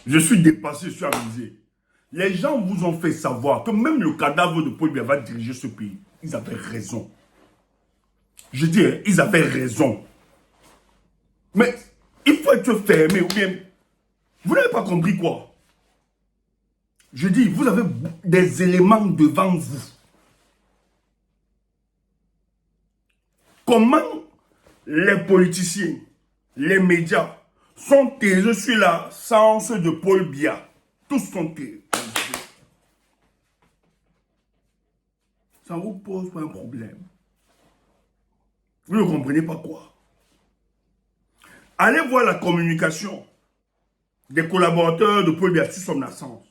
Je suis dépassé, je suis amusé. Les gens vous ont fait savoir que même le cadavre de Paul Biya va diriger ce pays. Ils avaient raison. Je dis, hein, ils avaient raison. Mais il faut être fermé ou bien... Vous n'avez pas compris quoi? Je dis, vous avez des éléments devant vous. Comment les politiciens, les médias sont taiseux sur la sens de Paul Biya? Tous sont taiseux. Ça ne vous pose pas un problème. Vous ne comprenez pas quoi? Allez voir la communication des collaborateurs de Paul Biya sur son absence.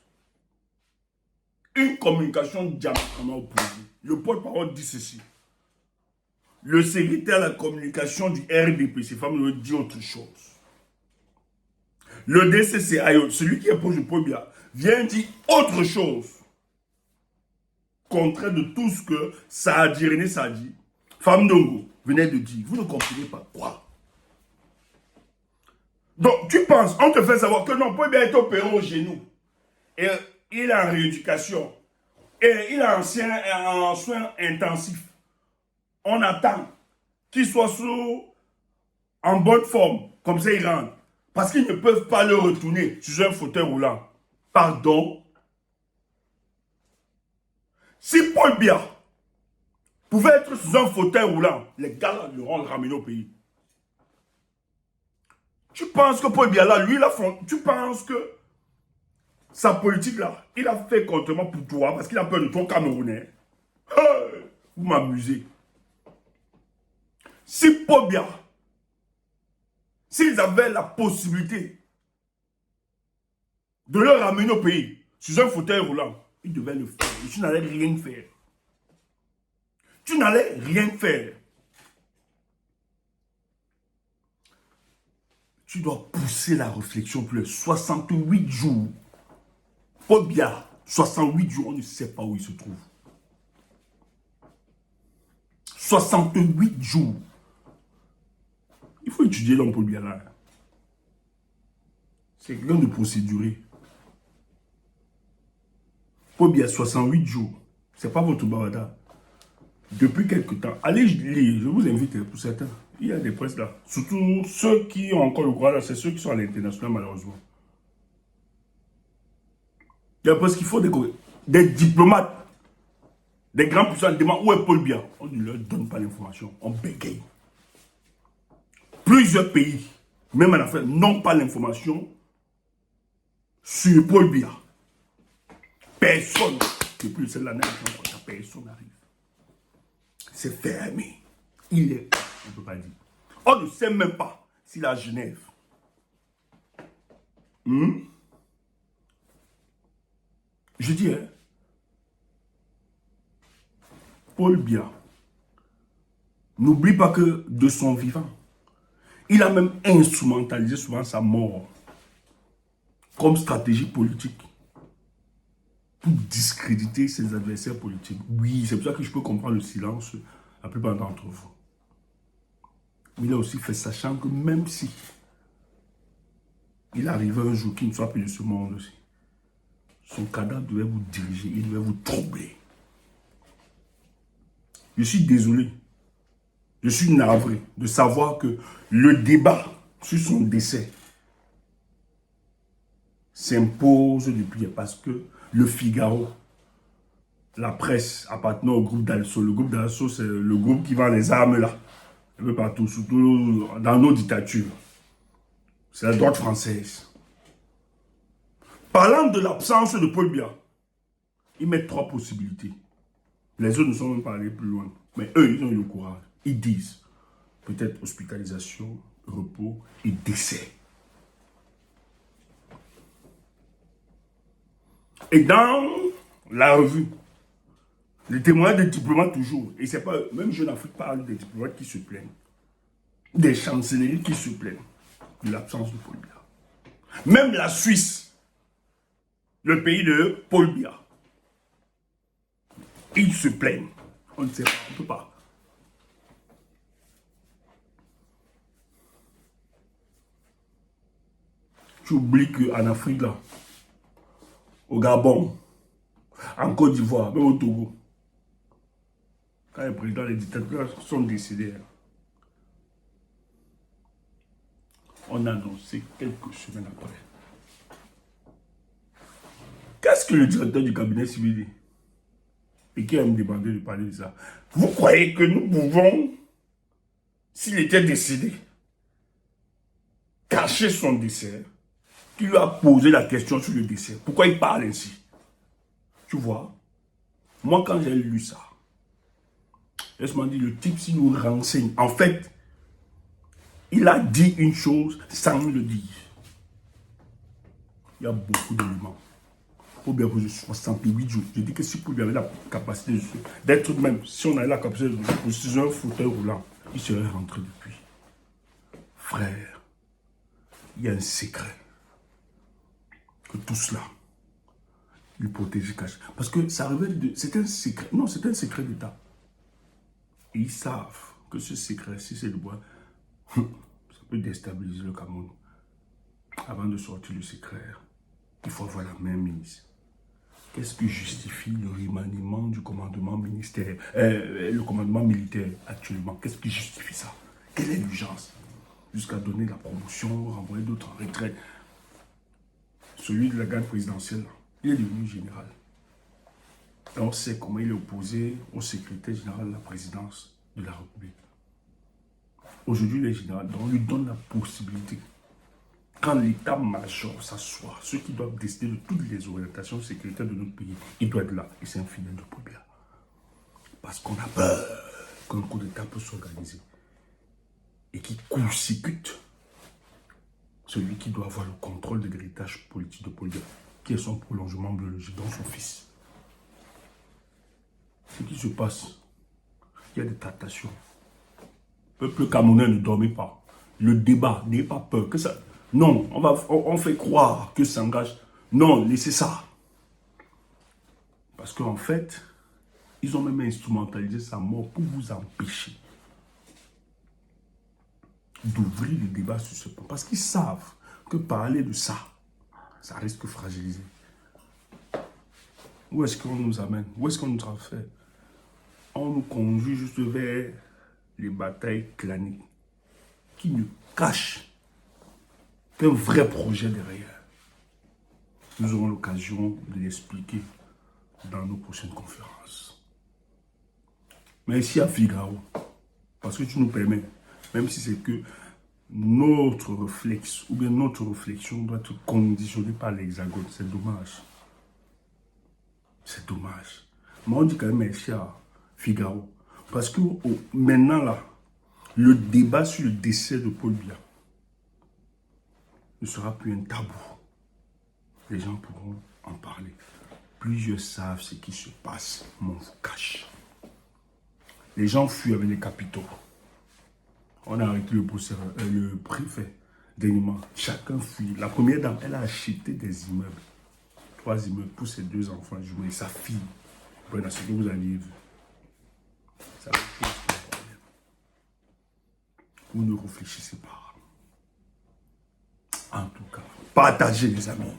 Une communication diamétralement opposée. Le porte-parole dit ceci. Le secrétaire à la communication du RDP, ces femmes dit autre chose. Le DCCA, celui qui est proche de Paul Biya, vient dire autre chose. Contraire de tout ce que Saadi, René Saadi, Femme Dongo, venait de dire. Vous ne comprenez pas quoi? Donc, tu penses, on te fait savoir que non, Paul Biya est opéré au genou. Et il est en rééducation. Et il est en soins intensifs. On attend qu'il soit en bonne forme. Comme ça, il rentre. Parce qu'ils ne peuvent pas le retourner sur un fauteuil roulant. Pardon? Si Paul Biya pouvait être sur un fauteuil roulant, les gars l'auront ramené au pays. Tu penses que Paul Biya là, lui, tu penses que sa politique là, il a fait contrairement pour toi parce qu'il a peur de toi Camerounais. Hey, vous m'amusez. Si Paul Biya, s'ils avaient la possibilité de le ramener au pays sur un fauteuil roulant, ils devaient le faire. Et tu n'allais rien faire. Tu n'allais rien faire. Tu dois pousser la réflexion pour les 68 jours. Paul Biya, 68 jours, on ne sait pas où il se trouve. 68 jours. Il faut étudier l'homme Paul Biya là. C'est quelqu'un de procéduré. Paul Biya, 68 jours. Ce n'est pas votre barada. Depuis quelque temps, allez lire, je vous invite pour certains. Il y a des presses là. Surtout ceux qui ont encore le courage, c'est ceux qui sont à l'international malheureusement. Il y a presque qu'il faut des diplomates, des grands puissants demandent où est Paul Biya. On ne leur donne pas l'information, on bégaye. Plusieurs pays, même en Afrique, n'ont pas l'information sur Paul Biya. Personne, depuis celle-là, personne n'arrive. C'est fermé. Il est, on ne peut pas dire. On ne sait même pas s'il est à Genève. Je dis, hein, Paul Biya, n'oublie pas que de son vivant, il a même instrumentalisé souvent sa mort comme stratégie politique pour discréditer ses adversaires politiques. Oui, c'est pour ça que je peux comprendre le silence la plupart d'entre vous. Mais il a aussi fait sachant que même si il arrivait un jour qu'il ne soit plus de ce monde aussi, son cadavre devait vous diriger, il devait vous troubler. Je suis désolé, je suis navré de savoir que le débat sur son décès s'impose depuis parce que le Figaro, la presse appartenant au groupe d'Also, le groupe d'Also c'est le groupe qui vend les armes là, un peu partout, surtout dans nos dictatures. C'est la droite française. Parlant de l'absence de Paul Biya, ils mettent trois possibilités. Les autres ne sont même pas allés plus loin. Mais eux, ils ont eu le courage. Ils disent peut-être hospitalisation, repos et décès. Et dans la revue, les témoignages des diplomates toujours, et c'est pas, même Jeune Afrique parle des diplomates qui se plaignent, des chancelleries qui se plaignent de l'absence de Paul Biya. Même la Suisse, le pays de Paul Biya, ils se plaignent. On ne sait pas, on ne peut pas. Tu oublies qu'en Afrique, là, au Gabon, en Côte d'Ivoire, même au Togo, quand les présidents, les dictateurs sont décédés, on a annoncé quelques semaines après. Qu'est-ce que le directeur du cabinet civil dit? Et qui a me demandé de parler de ça? Vous croyez que nous pouvons, s'il était décédé, cacher son décès? Qui lui a posé la question sur le décès? Pourquoi il parle ainsi? Tu vois? Moi, quand j'ai lu ça, laisse-moi dire, le type, s'il nous renseigne, en fait, il a dit une chose sans le dire. Il y a beaucoup d'éléments. Ou bien que je sois 68 jours. Je dis que si Poulbi avait la capacité d'être même, si on avait la capacité de sur un fauteuil roulant, il serait rentré depuis. Frère, il y a un secret. Que tout cela, l'hypothèse cache. Parce que ça révèle de... C'est un secret. Non, c'est un secret d'État. Et ils savent que ce secret, si c'est le bois, ça peut déstabiliser le Cameroun. Avant de sortir le secret, il faut avoir la main mise. Qu'est-ce qui justifie le remaniement du commandement militaire actuellement? Qu'est-ce qui justifie ça? Quelle est l'urgence? Jusqu'à donner la promotion, renvoyer d'autres en retraite. Celui de la garde présidentielle, il est devenu général. Et on sait comment il est opposé au secrétaire général de la présidence de la République. Aujourd'hui, il est général, donc on lui donne la possibilité. Quand l'état-major s'assoit, ceux qui doivent décider de toutes les orientations sécuritaires de notre pays, il doit être là. Et c'est un fidèle de Poulbi. Parce qu'on a peur qu'un coup d'état peut s'organiser. Et qui court-circuite celui qui doit avoir le contrôle de l'héritage politique de Poulbi, qui est son prolongement biologique, dans son fils. Ce qui se passe, il y a des tractations. Le peuple camerounais ne dormait pas. Le débat, n'ayez pas peur que ça... Non, on fait croire que ça engage. Non, laissez ça. Parce qu'en fait, ils ont même instrumentalisé sa mort pour vous empêcher d'ouvrir le débat sur ce point. Parce qu'ils savent que parler de ça, ça risque de fragiliser. Où est-ce qu'on nous amène? Où est-ce qu'on nous a fait? On nous conduit juste vers les batailles claniques qui nous cachent un vrai projet derrière. Nous aurons l'occasion de l'expliquer dans nos prochaines conférences. Mais ici à Figaro, parce que tu nous permets, même si c'est que notre réflexe ou bien notre réflexion doit être conditionnée par l'Hexagone, c'est dommage. C'est dommage. Mais on dit quand même merci à Figaro. Parce que maintenant là, le débat sur le décès de Paul Biya ne sera plus un tabou. Les gens pourront en parler. Plusieurs savent ce qui se passe, mais on vous cache. Les gens fuient avec les capitaux. On a arrêté le préfet d'Enima. Chacun fuit. La première dame, elle a acheté des immeubles. 3 immeubles pour ses 2 enfants jumeaux et sa fille. Voilà ce que vous avez vu. Ça va être un problème. Vous ne réfléchissez pas. En tout cas, partagez les amis.